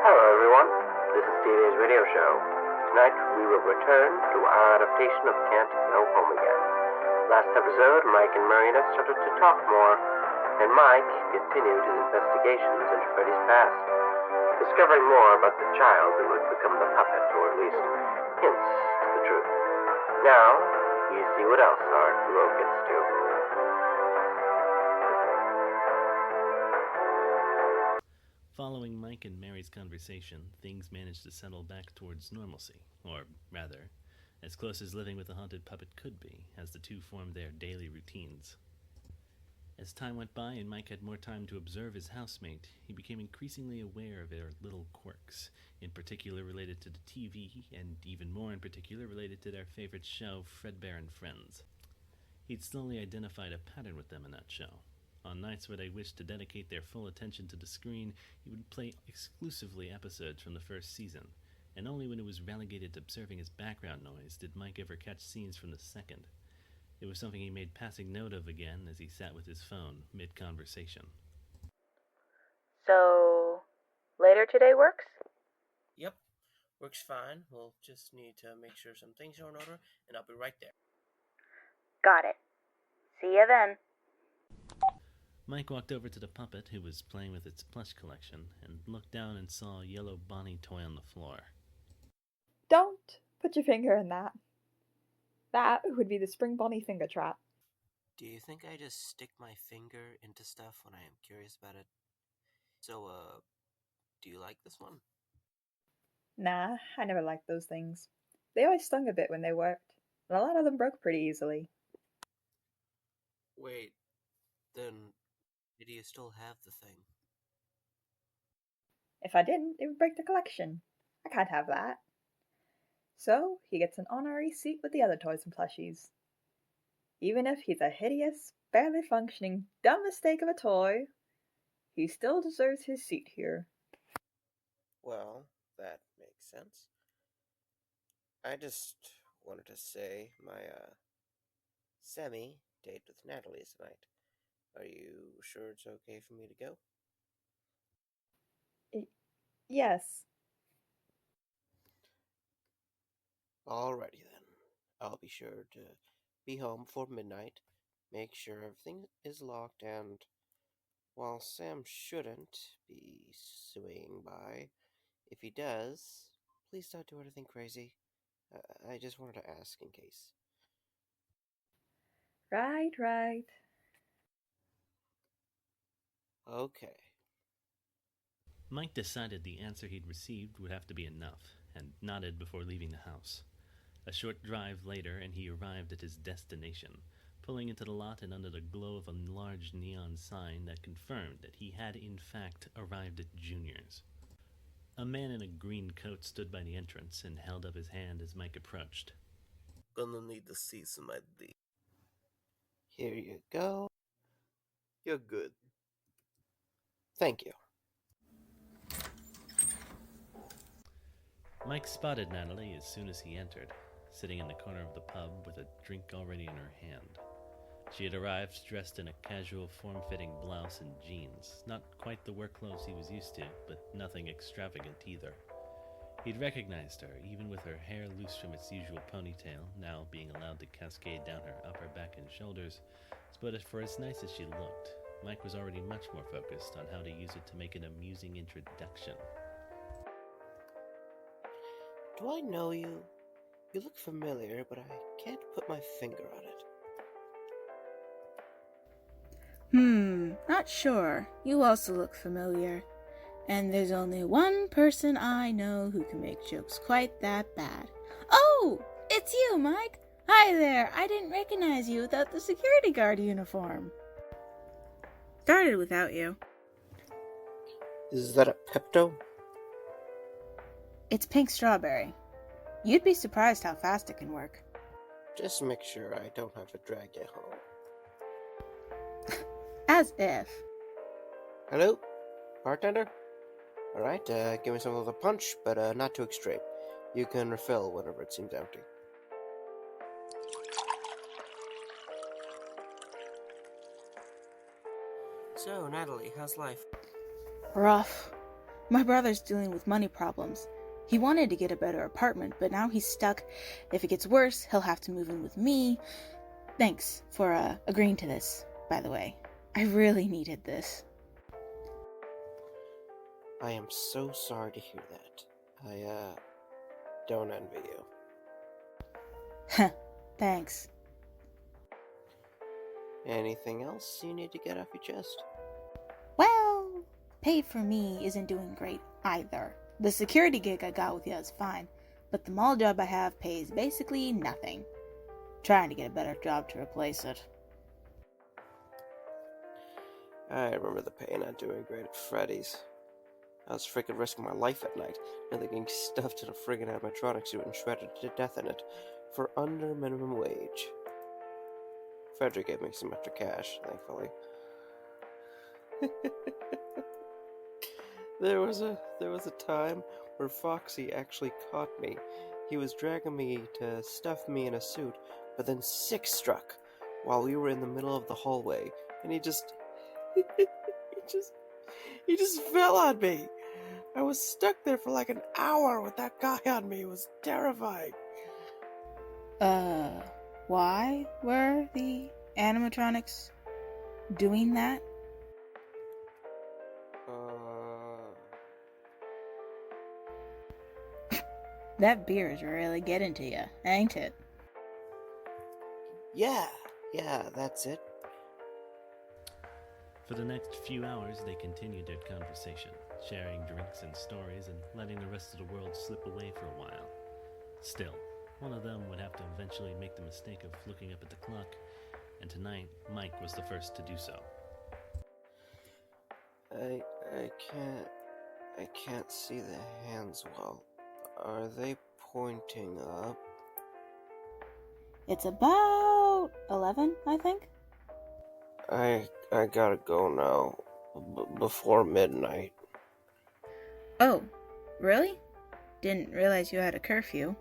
Hello everyone, this is TV's radio show. Tonight we will return to our adaptation of Can't Go Home Again. Last episode, Mike and Marina started to talk more, and Mike continued his investigations into Freddy's past, discovering more about the child who would become the puppet, or at least hints to the truth. Now, you see what else our duo gets to. Following Mike and Mary's conversation, things managed to settle back towards normalcy, or rather, as close as living with a haunted puppet could be, as the two formed their daily routines. As time went by and Mike had more time to observe his housemate, he became increasingly aware of their little quirks, in particular related to the TV, and even more in particular related to their favorite show, Fredbear and Friends. He'd slowly identified a pattern with them in that show. On nights where they wished to dedicate their full attention to the screen, he would play exclusively episodes from the first season, and only when it was relegated to observing his background noise did Mike ever catch scenes from the second. It was something he made passing note of again as he sat with his phone, mid-conversation. So, later today works? Yep, works fine. We'll just need to make sure some things are in order, and I'll be right there. Got it. See ya then. Mike walked over to the puppet, who was playing with its plush collection, and looked down and saw a yellow Bonnie toy on the floor. Don't put your finger in that. That would be the Spring Bonnie finger trap. Do you think I just stick my finger into stuff when I am curious about it? So, do you like this one? Nah, I never liked those things. They always stung a bit when they worked, and a lot of them broke pretty easily. Wait, then do you still have the thing? If I didn't, it would break the collection. I can't have that. So, he gets an honorary seat with the other toys and plushies. Even if he's a hideous, barely functioning, dumb mistake of a toy, he still deserves his seat here. Well, that makes sense. I just wanted to say my, semi-date with Natalie tonight. Are you sure it's okay for me to go? Yes. Alrighty then. I'll be sure to be home before midnight, make sure everything is locked, and while Sam shouldn't be swinging by, if he does, please don't do anything crazy. I just wanted to ask in case. Right. Okay. Mike decided the answer he'd received would have to be enough, and nodded before leaving the house. A short drive later, and he arrived at his destination, pulling into the lot and under the glow of a large neon sign that confirmed that he had in fact arrived at Junior's. A man in a green coat stood by the entrance and held up his hand as Mike approached. Gonna need to see some ID. Here you go. You're good. Thank you. Mike spotted Natalie as soon as he entered, sitting in the corner of the pub with a drink already in her hand. She had arrived dressed in a casual, form-fitting blouse and jeans, not quite the work clothes he was used to, but nothing extravagant either. He'd recognized her, even with her hair loose from its usual ponytail, now being allowed to cascade down her upper back and shoulders, but for as nice as she looked, Mike was already much more focused on how to use it to make an amusing introduction. Do I know you? You look familiar, but I can't put my finger on it. Not sure. You also look familiar. And there's only one person I know who can make jokes quite that bad. Oh! It's you, Mike! Hi there! I didn't recognize you without the security guard uniform. Started without you. Is that a Pepto? It's pink strawberry. You'd be surprised how fast it can work. Just make sure I don't have to drag you home. As if. Hello? Bartender? Alright, give me some of the punch, but not too extreme. You can refill whenever it seems empty. So, Natalie, how's life? Rough. My brother's dealing with money problems. He wanted to get a better apartment, but now he's stuck. If it gets worse, he'll have to move in with me. Thanks for agreeing to this, by the way. I really needed this. I am so sorry to hear that. I don't envy you. Heh, thanks. Anything else you need to get off your chest? Well, pay for me isn't doing great either. The security gig I got with you is fine, but the mall job I have pays basically nothing. Trying to get a better job to replace it. I remember the pain not doing great at Freddy's. I was freaking risking my life at night, nearly getting stuffed in a friggin' animatronic suit and shredded to death in it for under minimum wage. Frederick gave me some extra cash, thankfully. There was a time where Foxy actually caught me. He was dragging me to stuff me in a suit, but then sick struck while we were in the middle of the hallway, and he just fell on me. I was stuck there for like an hour with that guy on me. It was terrifying. Why were the animatronics doing that? That beer is really getting to you, ain't it? Yeah, that's it. For the next few hours, they continued their conversation, sharing drinks and stories and letting the rest of the world slip away for a while. Still, one of them would have to eventually make the mistake of looking up at the clock, and tonight, Mike was the first to do so. I can't see the hands well. Are they pointing up? It's about 11, I think. I gotta go now. Before midnight. Oh, really? Didn't realize you had a curfew.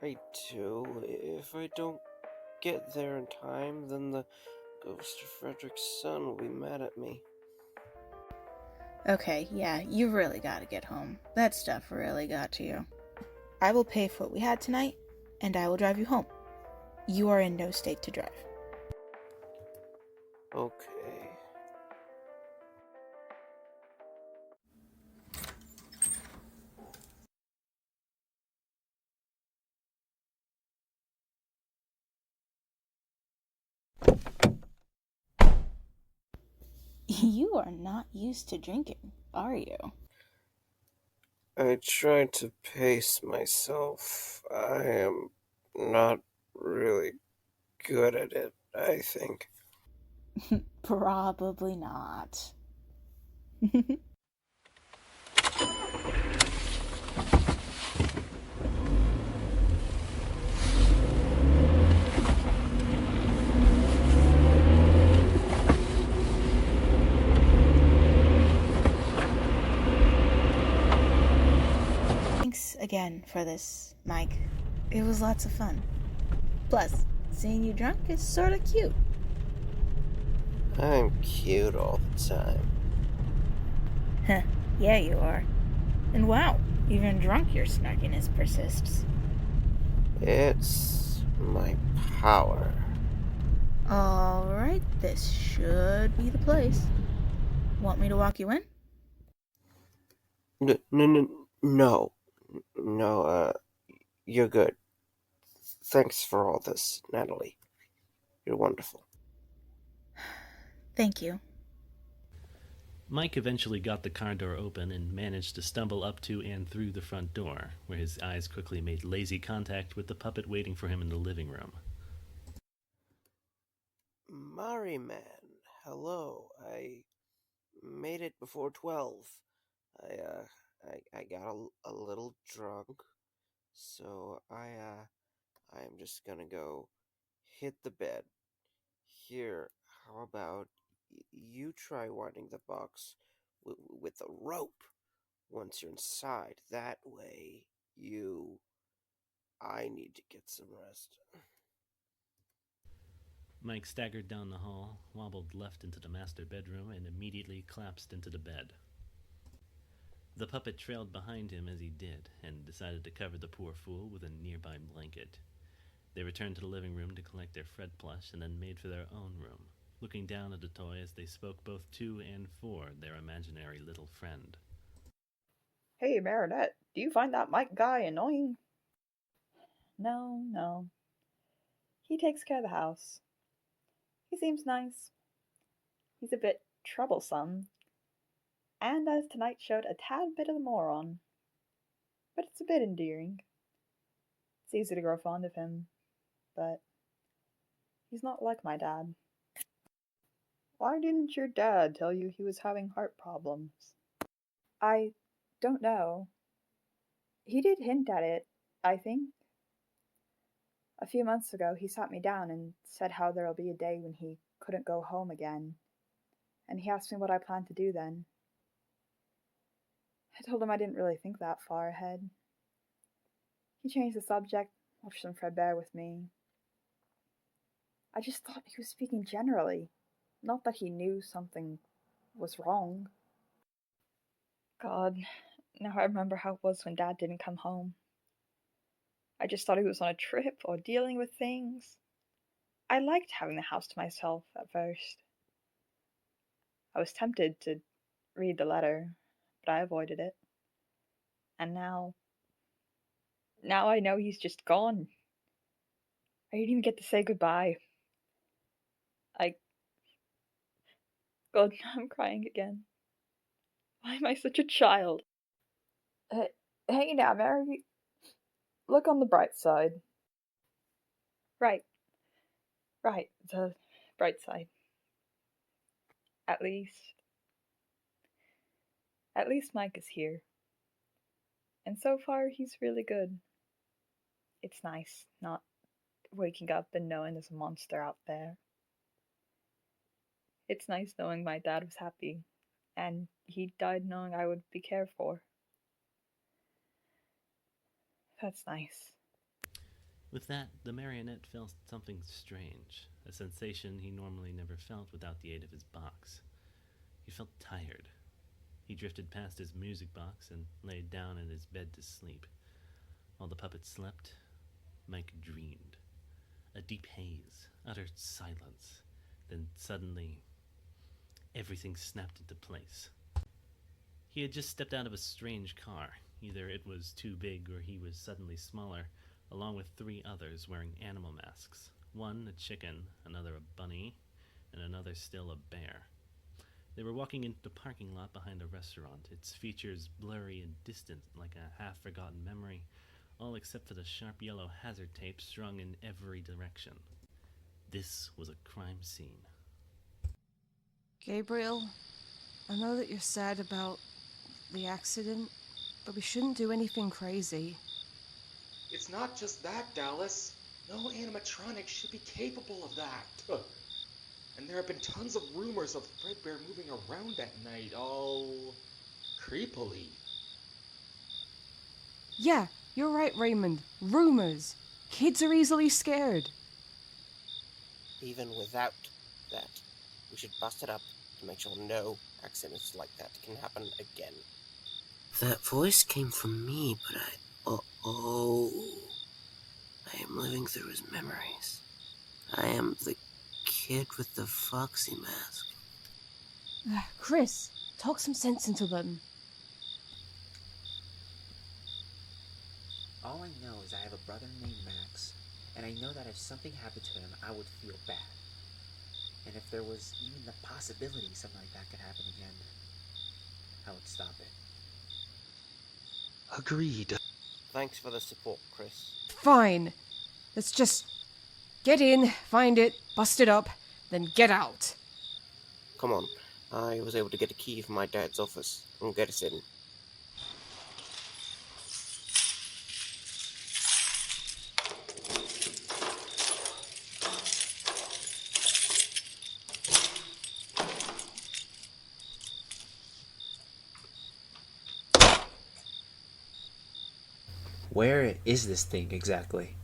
I do. If I don't get there in time, then the ghost of Frederick's son will be mad at me. Okay, yeah, you really gotta get home. That stuff really got to you. I will pay for what we had tonight, and I will drive you home. You are in no state to drive. Okay. You are not used to drinking, are you? I tried to pace myself. I am not really good at it, I think. Probably not. Thanks again for this, Mike. It was lots of fun. Plus, seeing you drunk is sort of cute. I'm cute all the time. Huh, yeah, you are. And wow, even drunk your snarkiness persists. It's my power. Alright, this should be the place. Want me to walk you in? No, you're good. Thanks for all this, Natalie. You're wonderful. Thank you. Mike eventually got the car door open and managed to stumble up to and through the front door, where his eyes quickly made lazy contact with the puppet waiting for him in the living room. Mari man, hello. I made it before 12. I got a little drunk, so I'm just gonna go hit the bed. Here, how about you try winding the box with a rope once you're inside? That way, I need to get some rest. Mike staggered down the hall, wobbled left into the master bedroom, and immediately collapsed into the bed. The puppet trailed behind him as he did, and decided to cover the poor fool with a nearby blanket. They returned to the living room to collect their Fred plush, and then made for their own room, looking down at the toy as they spoke both to and for their imaginary little friend. Hey, Marinette, do you find that Mike guy annoying? No. He takes care of the house. He seems nice. He's a bit troublesome, and as tonight showed, a tad bit of a moron. But it's a bit endearing. It's easy to grow fond of him, but he's not like my dad. Why didn't your dad tell you he was having heart problems? I don't know. He did hint at it, I think. A few months ago, he sat me down and said how there'll be a day when he couldn't go home again, and he asked me what I planned to do then. I told him I didn't really think that far ahead. He changed the subject, watched some Fredbear with me. I just thought he was speaking generally, not that he knew something was wrong. God, now I remember how it was when Dad didn't come home. I just thought he was on a trip or dealing with things. I liked having the house to myself at first. I was tempted to read the letter, but I avoided it. And now I know he's just gone. I didn't even get to say goodbye. God, I'm crying again. Why am I such a child? Hey now, Mary. Look on the bright side. Right, the bright side. At least Mike is here. And so far, he's really good. It's nice not waking up and knowing there's a monster out there. It's nice knowing my dad was happy, and he died knowing I would be cared for. That's nice. With that, the marionette felt something strange, a sensation he normally never felt without the aid of his box. He felt tired. He drifted past his music box and laid down in his bed to sleep. While the puppet slept, Mike dreamed. A deep haze, utter silence. Then suddenly, everything snapped into place. He had just stepped out of a strange car. Either it was too big or he was suddenly smaller, along with 3 others wearing animal masks. One a chicken, another a bunny, and another still a bear. They were walking into the parking lot behind a restaurant, its features blurry and distant like a half-forgotten memory, all except for the sharp yellow hazard tape strung in every direction. This was a crime scene. Gabriel, I know that you're sad about the accident, but we shouldn't do anything crazy. It's not just that, Dallas. No animatronic should be capable of that. And there have been tons of rumors of Fredbear moving around at night, all creepily. Yeah, you're right, Raymond. Rumors. Kids are easily scared. Even without that, we should bust it up to make sure no accidents like that can happen again. That voice came from me, but I am living through his memories. I am the kid with the foxy mask. Chris, talk some sense into them. All I know is I have a brother named Max, and I know that if something happened to him, I would feel bad. And if there was even the possibility something like that could happen again, I would stop it. Agreed. Thanks for the support, Chris. Fine. Let's just get in, find it, bust it up, then get out. Come on. I was able to get a key from my dad's office and get us in. Where is this thing exactly?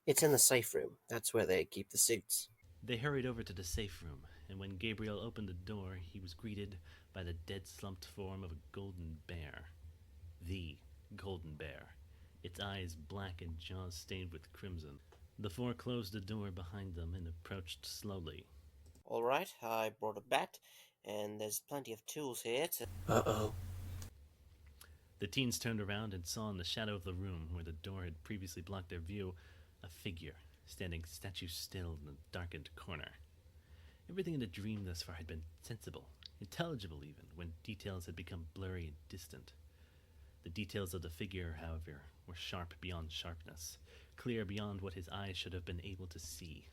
It's in the safe room. That's where they keep the suits. They hurried over to the safe room, and when Gabriel opened the door, he was greeted by the dead-slumped form of a golden bear. The golden bear, its eyes black and jaws stained with crimson. The four closed the door behind them and approached slowly. All right, I brought a bat, and there's plenty of tools here to... Uh-oh. The teens turned around and saw in the shadow of the room, where the door had previously blocked their view, a figure standing statue still in a darkened corner. Everything in the dream thus far had been sensible, intelligible even, when details had become blurry and distant. The details of the figure, however, were sharp beyond sharpness, clear beyond what his eyes should have been able to see.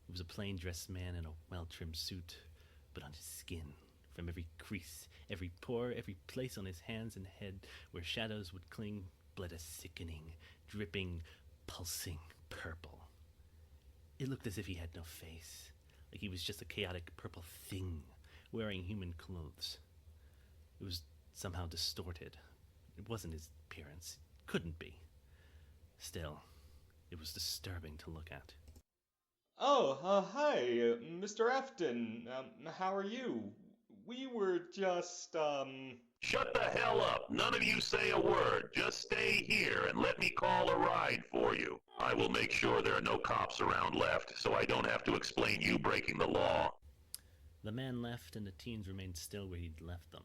He was a plain-dressed man in a well-trimmed suit, but on his skin, from every crease, every pore, every place on his hands and head where shadows would cling, bled a sickening, dripping, pulsing purple. It looked as if he had no face, like he was just a chaotic purple thing, wearing human clothes. It was somehow distorted. It wasn't his appearance. It couldn't be. Still, it was disturbing to look at. Oh, hi, Mr. Afton. How are you? We were just, Shut the hell up! None of you say a word. Just stay here and let me call a ride for you. I will make sure there are no cops around left, so I don't have to explain you breaking the law. The man left, and the teens remained still where he'd left them.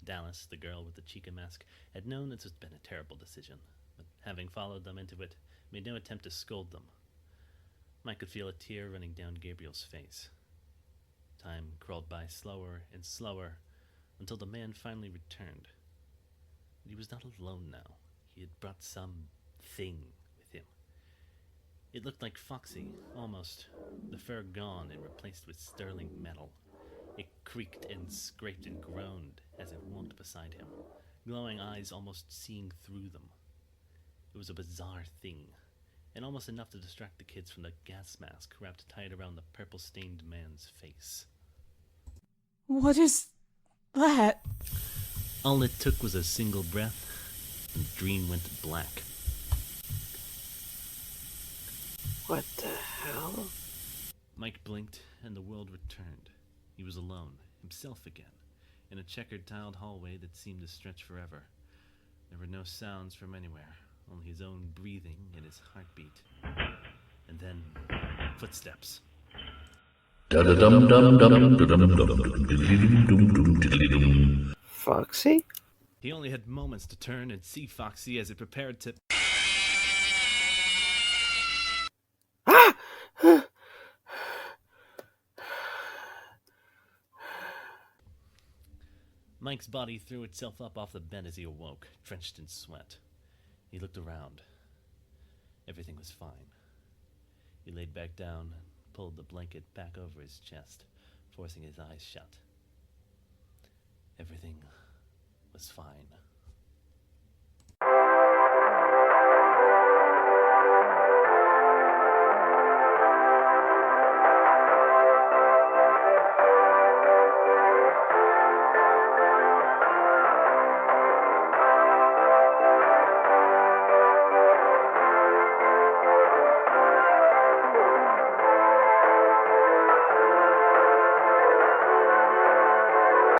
Dallas, the girl with the Chica mask, had known this had been a terrible decision, but having followed them into it, made no attempt to scold them. Mike could feel a tear running down Gabriel's face. Time crawled by slower and slower, until the man finally returned. But he was not alone now. He had brought some thing with him. It looked like Foxy, almost, the fur gone and replaced with sterling metal. It creaked and scraped and groaned as it walked beside him, glowing eyes almost seeing through them. It was a bizarre thing, and almost enough to distract the kids from the gas mask wrapped tight around the purple-stained man's face. What is that? All it took was a single breath, and the dream went black. What the hell? Mike blinked, and the world returned. He was alone, himself again, in a checkered tiled hallway that seemed to stretch forever. There were no sounds from anywhere, only his own breathing and his heartbeat. And then, footsteps. Foxy? He only had moments to turn and see Foxy as it prepared to... Ah! Mike's body threw itself up off the bed as he awoke, drenched in sweat. He looked around. Everything was fine. He laid back down and pulled the blanket back over his chest, forcing his eyes shut. Everything was fine.